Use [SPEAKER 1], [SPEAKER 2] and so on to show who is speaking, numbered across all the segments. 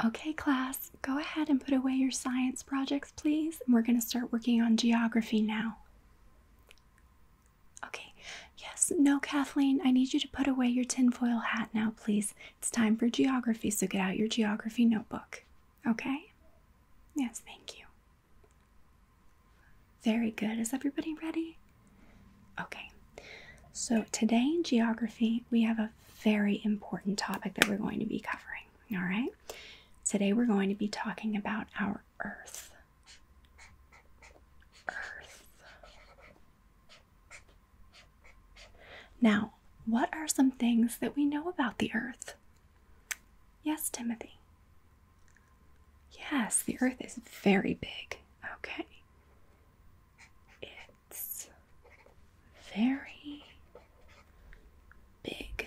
[SPEAKER 1] Okay, class, go ahead and put away your science projects, please. And we're going to start working on geography now. Okay, yes, no, Kathleen, I need you to put away your tinfoil hat now, please. It's time for geography, so get out your geography notebook. Okay? Yes, thank you. Very good. Is everybody ready? Okay. So today in geography, we have a very important topic that we're going to be covering. All right? Today we're going to be talking about our Earth. Now, what are some things that we know about the Earth? Yes, Timothy. Yes, the Earth is very big. Okay. It's very big.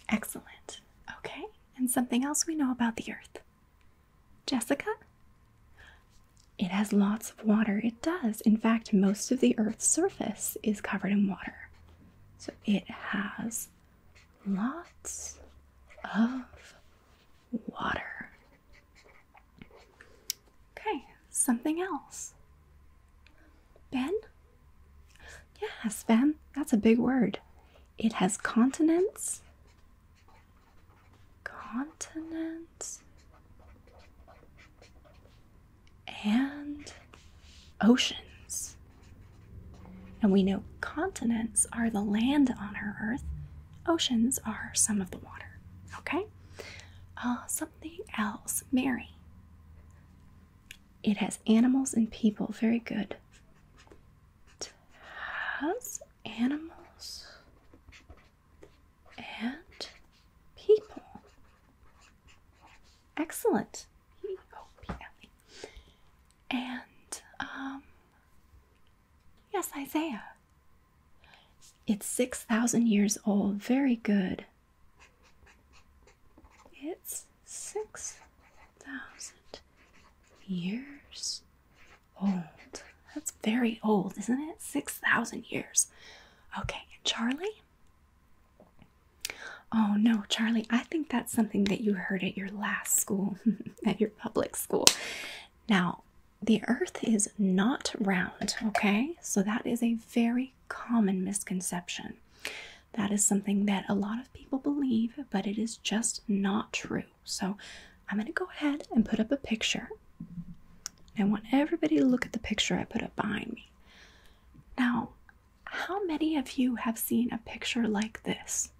[SPEAKER 1] Excellent. Okay. And something else we know about the Earth. Jessica? It has lots of water. It does. In fact, most of the Earth's surface is covered in water. So it has lots of water. Okay, something else. Ben? Yes, Ben, that's a big word. It has continents. And oceans. And we know continents are the land on our Earth. Oceans are some of the water. Okay? Something else. Mary. It has animals and people. Very good. It has animals and people. Excellent. P-O-P-L-E. And, yes, Isaiah. It's 6,000 years old. Very good. It's 6,000 years old. That's very old, isn't it? 6,000 years. Okay, Charlie? Oh, no, Charlie, I think that's something that you heard at your last school, at your public school. Now, the Earth is not round, okay? So that is a very common misconception. That is something that a lot of people believe, but it is just not true. So I'm going to go ahead and put up a picture. I want everybody to look at the picture I put up behind me. Now, how many of you have seen a picture like this?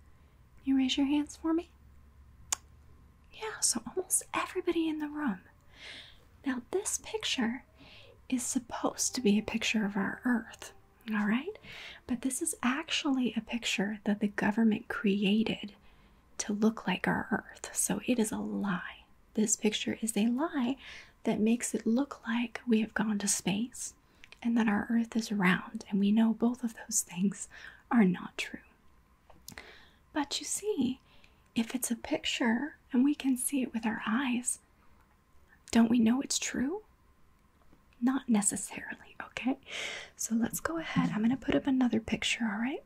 [SPEAKER 1] You raise your hands for me? Yeah, so almost everybody in the room. Now, this picture is supposed to be a picture of our Earth, all right? But this is actually a picture that the government created to look like our Earth. So it is a lie. This picture is a lie that makes it look like we have gone to space and that our Earth is round. And we know both of those things are not true. But you see, if it's a picture and we can see it with our eyes, don't we know it's true? Not necessarily, okay? So let's go ahead. I'm going to put up another picture, all right?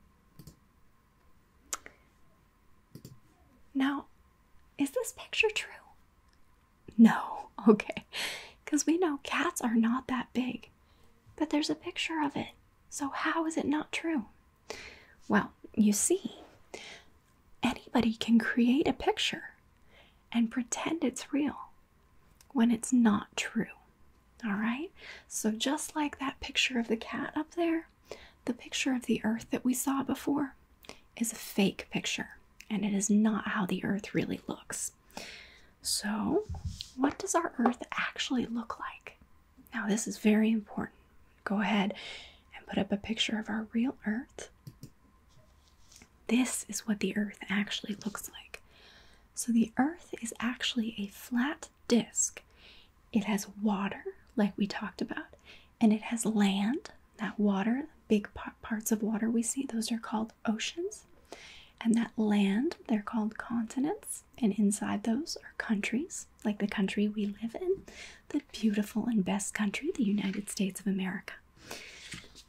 [SPEAKER 1] Now, is this picture true? No, okay. Because we know cats are not that big, but there's a picture of it. So how is it not true? Well, you see, anybody can create a picture and pretend it's real when it's not true. All right? So just like that picture of the cat up there, the picture of the Earth that we saw before is a fake picture, and it is not how the Earth really looks. So, what does our Earth actually look like? Now, this is very important. Go ahead and put up a picture of our real Earth. This is what the Earth actually looks like. So the Earth is actually a flat disk. It has water, like we talked about, and it has land. That water, big parts of water we see, those are called oceans. And that land, they're called continents. And inside those are countries, like the country we live in, the beautiful and best country, the United States of America.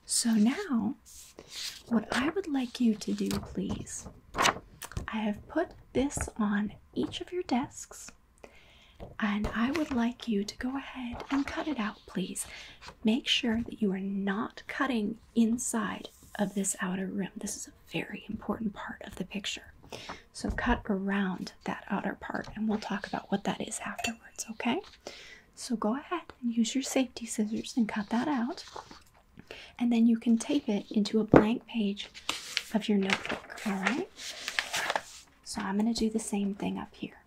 [SPEAKER 1] So now, what I would like you to do, please, I have put this on each of your desks, and I would like you to go ahead and cut it out, please. Make sure that you are not cutting inside of this outer rim. This is a very important part of the picture. So cut around that outer part, and we'll talk about what that is afterwards, okay? So go ahead and use your safety scissors and cut that out. And then you can tape it into a blank page of your notebook, all right? So I'm going to do the same thing up here.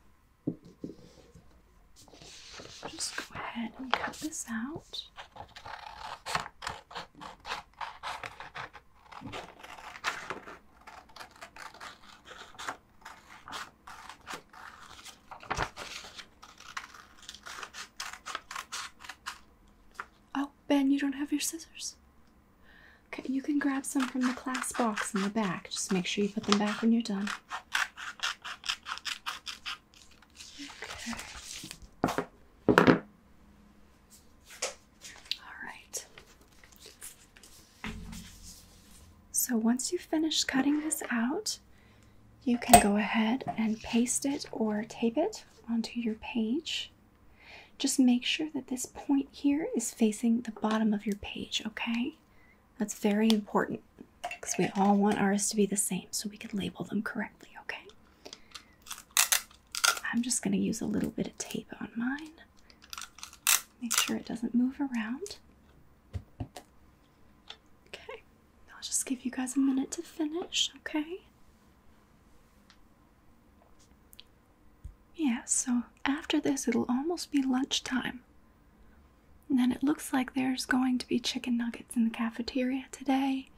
[SPEAKER 1] Just go ahead and cut this out. Oh, Ben, you don't have your scissors. Okay, you can grab some from the class box in the back. Just make sure you put them back when you're done. So once you've finished cutting this out, you can go ahead and paste it or tape it onto your page. Just make sure that this point here is facing the bottom of your page, okay? That's very important because we all want ours to be the same so we can label them correctly, okay? I'm just going to use a little bit of tape on mine. Make sure it doesn't move around. Just give you guys a minute to finish, okay? Yeah, so after this, it'll almost be lunchtime. And then it looks like there's going to be chicken nuggets in the cafeteria today.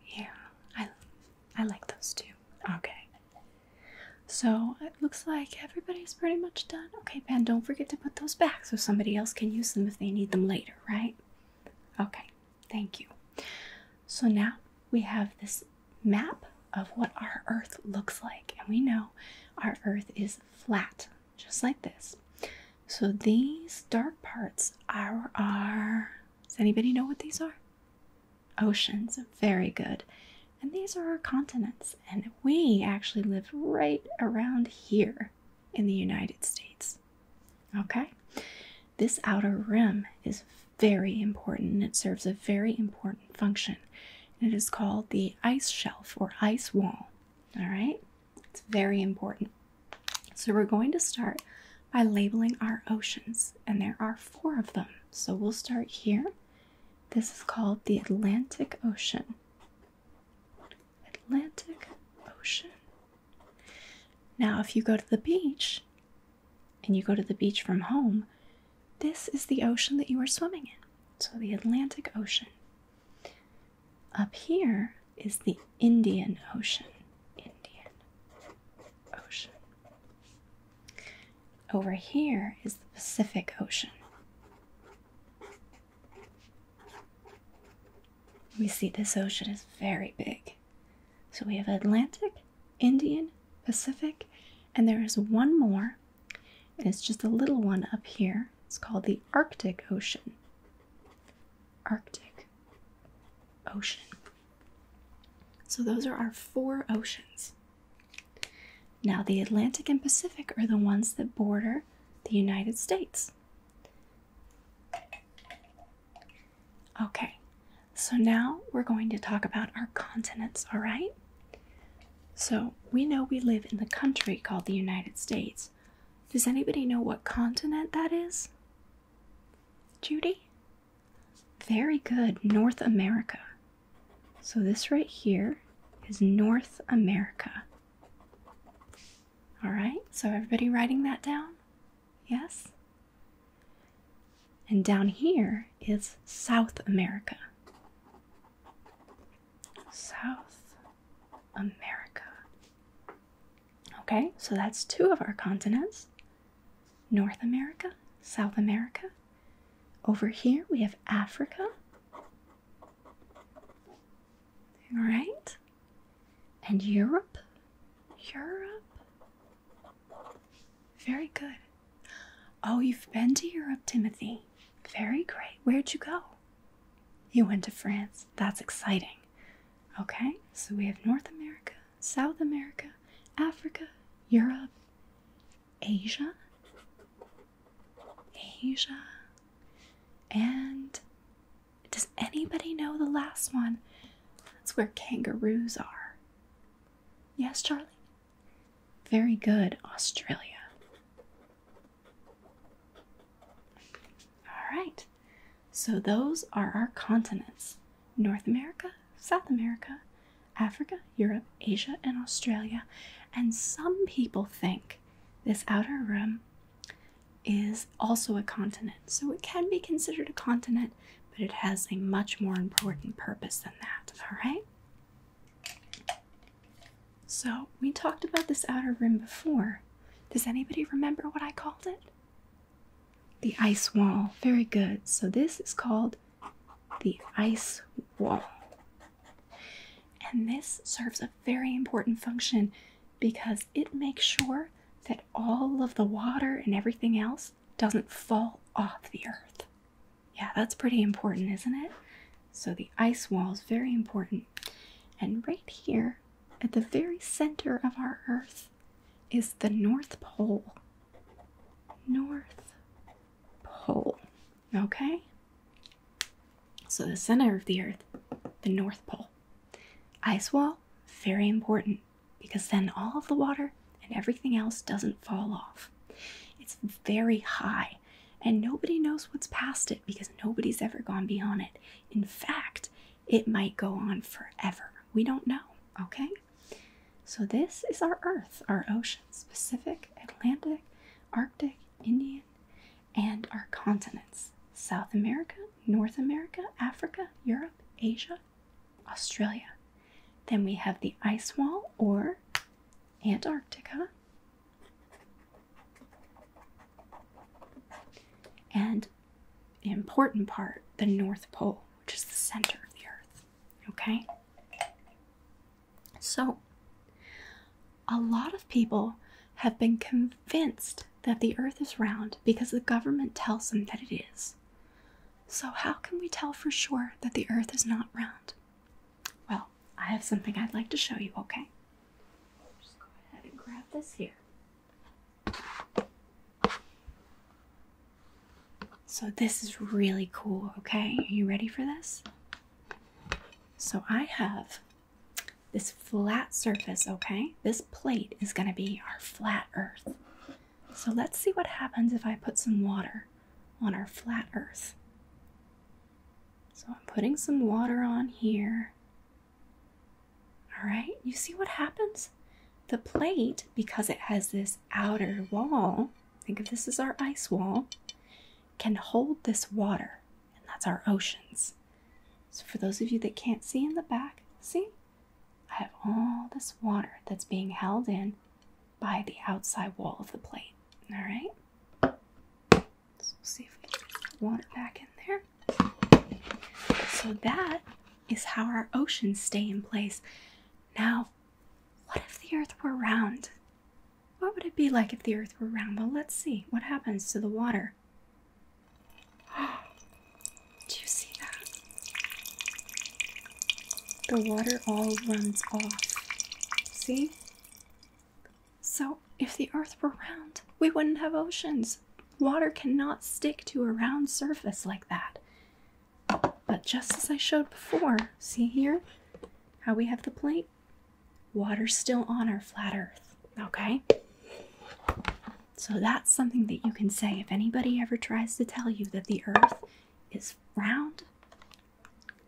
[SPEAKER 1] Yeah, I like those too. Okay. So it looks like everybody's pretty much done. Okay, Ben, don't forget to put those back so somebody else can use them if they need them later, right? Okay, thank you. So now we have this map of what our Earth looks like. And we know our Earth is flat, just like this. So these dark parts are does anybody know what these are? Oceans. Very good. And these are our continents. And we actually live right around here in the United States. Okay? This outer rim is very important, and it serves a very important function. It is called the ice shelf or ice wall. All right, it's very important. So we're going to start by labeling our oceans, and there are 4 of them. So we'll start here. This is called the Atlantic Ocean. Atlantic Ocean. Now, if you go to the beach, and you go to the beach from home, this is the ocean that you are swimming in. So the Atlantic Ocean. Up here is the Indian Ocean. Indian Ocean. Over here is the Pacific Ocean. We see this ocean is very big. So we have Atlantic, Indian, Pacific, and there is one more, and it's just a little one up here. It's called the Arctic Ocean. Arctic Ocean. So those are our 4 oceans. Now the Atlantic and Pacific are the ones that border the United States. Okay, so now we're going to talk about our continents, all right? So we know we live in the country called the United States. Does anybody know what continent that is? Judy? Very good, North America. So this right here is North America. All right, so everybody writing that down? Yes? And down here is South America. South America. Okay, so that's 2 of our continents. North America, South America. Over here we have Africa. All right. And Europe. Europe. Very good. Oh, you've been to Europe, Timothy. Very great. Where'd you go? You went to France. That's exciting. Okay, so we have North America, South America, Africa, Europe, Asia, and does anybody know the last one? That's where kangaroos are. Yes, Charlie? Very good, Australia. All right, so those are our continents: North America, South America, Africa, Europe, Asia, and Australia. And some people think this outer rim is also a continent. So it can be considered a continent, but it has a much more important purpose than that, all right? So we talked about this outer rim before. Does anybody remember what I called it? The ice wall. Very good. So this is called the ice wall. And this serves a very important function because it makes sure that all of the water and everything else doesn't fall off the earth. Yeah, that's pretty important, isn't it? So the ice wall is very important. And right here, at the very center of our earth, is the North Pole. North Pole. Okay? So the center of the earth, the North Pole. Ice wall, very important, because then all of the water and everything else doesn't fall off. It's very high, and nobody knows what's past it because nobody's ever gone beyond it. In fact, it might go on forever. We don't know, okay? So this is our Earth, our oceans: Pacific, Atlantic, Arctic, Indian, and our continents: South America, North America, Africa, Europe, Asia, Australia. Then we have the ice wall, or Antarctica, and the important part, the North Pole, which is the center of the earth. Okay? So, a lot of people have been convinced that the earth is round because the government tells them that it is. So how can we tell for sure that the earth is not round? Well, I have something I'd like to show you, okay? Just go ahead and grab this here. So this is really cool, okay? Are you ready for this? So I have this flat surface, okay? This plate is going to be our flat earth. So let's see what happens if I put some water on our flat earth. So I'm putting some water on here. All right, you see what happens? The plate, because it has this outer wall, think of this as our ice wall, can hold this water, and that's our oceans. So for those of you that can't see in the back, see? I have all this water that's being held in by the outside wall of the plate. All right? So we'll see if we can get the water back in there. So that is how our oceans stay in place. Now, what if the earth were round? What would it be like if the earth were round? Well, let's see. What happens to the water? Do you see that? The water all runs off. See? So, if the earth were round, we wouldn't have oceans. Water cannot stick to a round surface like that. But just as I showed before, see here how we have the plate? Water's still on our flat earth, okay? So that's something that you can say if anybody ever tries to tell you that the earth is round.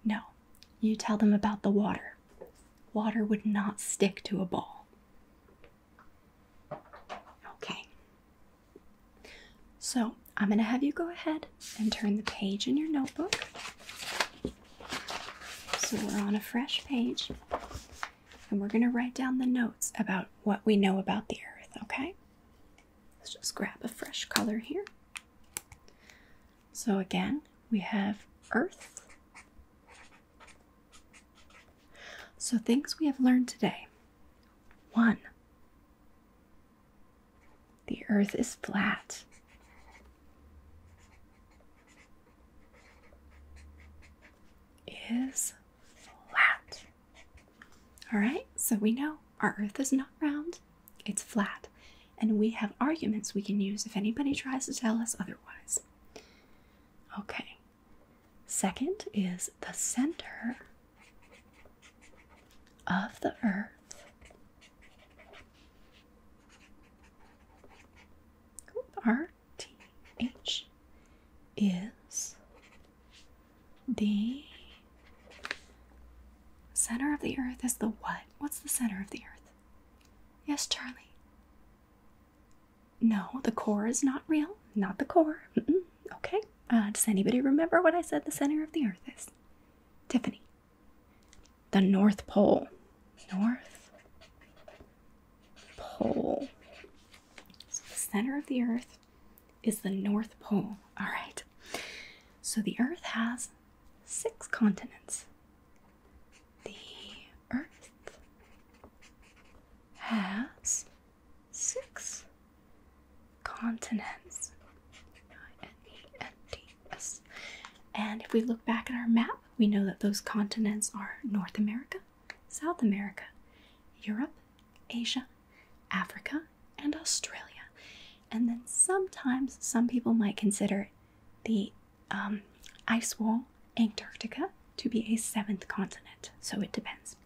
[SPEAKER 1] No, you tell them about the water. Water would not stick to a ball. Okay. So I'm going to have you go ahead and turn the page in your notebook. So we're on a fresh page, and we're going to write down the notes about what we know about the earth, okay? Let's just grab a fresh color here. So again, we have earth. So things we have learned today. 1, the earth is flat. Is flat. All right, so we know our earth is not round It's flat. And we have arguments we can use if anybody tries to tell us otherwise. Okay. Second is the center of the earth RTH is the center of the earth is the what? What's the center of the earth? Yes, Charlie. No, the core is not real. Not the core. Okay. Does anybody remember what I said the center of the earth is? Tiffany. The North Pole. North Pole. So the center of the earth is the North Pole. All right. So the earth has 6 continents. The earth has 6 continents. Continents. And if we look back at our map, we know that those continents are North America, South America, Europe, Asia, Africa, and Australia. And then sometimes some people might consider the ice wall, Antarctica, to be a 7th continent. So it depends.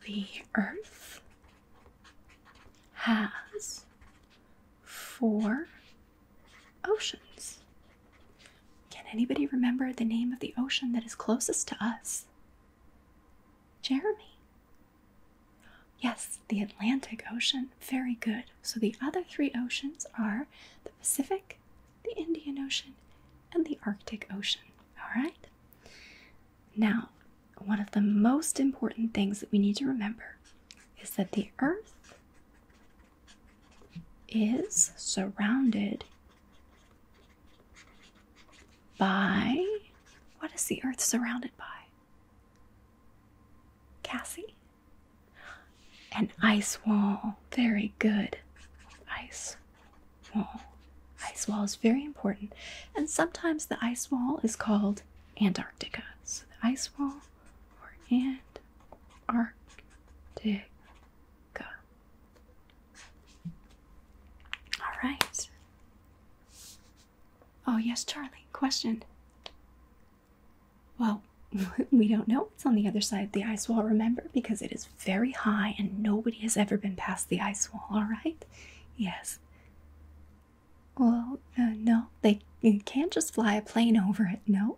[SPEAKER 1] The Earth has 4 oceans. Can anybody remember the name of the ocean that is closest to us? Jeremy. Yes, the Atlantic Ocean. Very good. So the other 3 oceans are the Pacific, the Indian Ocean, and the Arctic Ocean. All right? Now, one of the most important things that we need to remember is that the Earth is surrounded by... What is the Earth surrounded by? Cassie? An ice wall. Very good. Ice wall. Ice wall is very important. And sometimes the ice wall is called Antarctica. So the ice wall or Antarctica. All right. Oh, yes, Charlie. Question. Well, we don't know what's on the other side of the ice wall, remember? Because it is very high and nobody has ever been past the ice wall, all right? Yes. Well, no, you can't just fly a plane over it, no.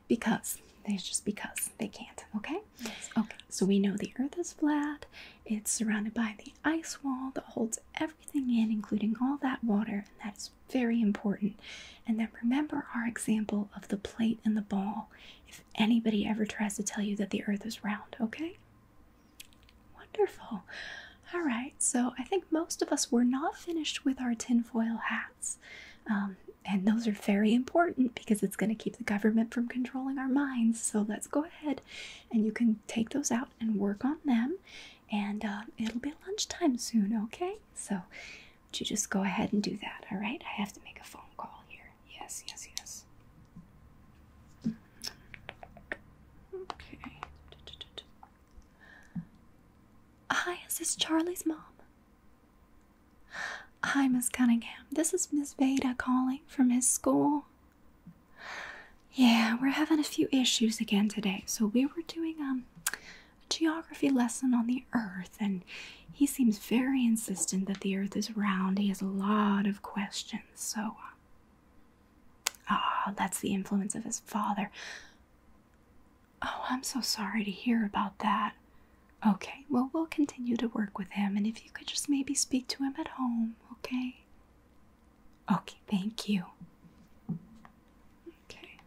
[SPEAKER 1] Because they can't, okay? Yes. Okay, so we know the Earth is flat, it's surrounded by the ice wall that holds everything in, including all that water, and that is very important. And then remember our example of the plate and the ball, if anybody ever tries to tell you that the Earth is round, okay? Wonderful. All right, so I think most of us were not finished with our tinfoil hats. And those are very important because it's going to keep the government from controlling our minds. So let's go ahead and you can take those out and work on them. And it'll be lunchtime soon, okay? So would you just go ahead and do that, all right? I have to make a phone call here. Yes, yes, yes. Okay. Hi, is this Charlie's mom? Hi, Miss Cunningham. This is Miss Veda calling from his school. Yeah, we're having a few issues again today. So we were doing a geography lesson on the Earth, and he seems very insistent that the Earth is round. He has a lot of questions. So, that's the influence of his father. Oh, I'm so sorry to hear about that. Okay, well, we'll continue to work with him, and if you could just maybe speak to him at home, okay? Okay, thank you. Okay.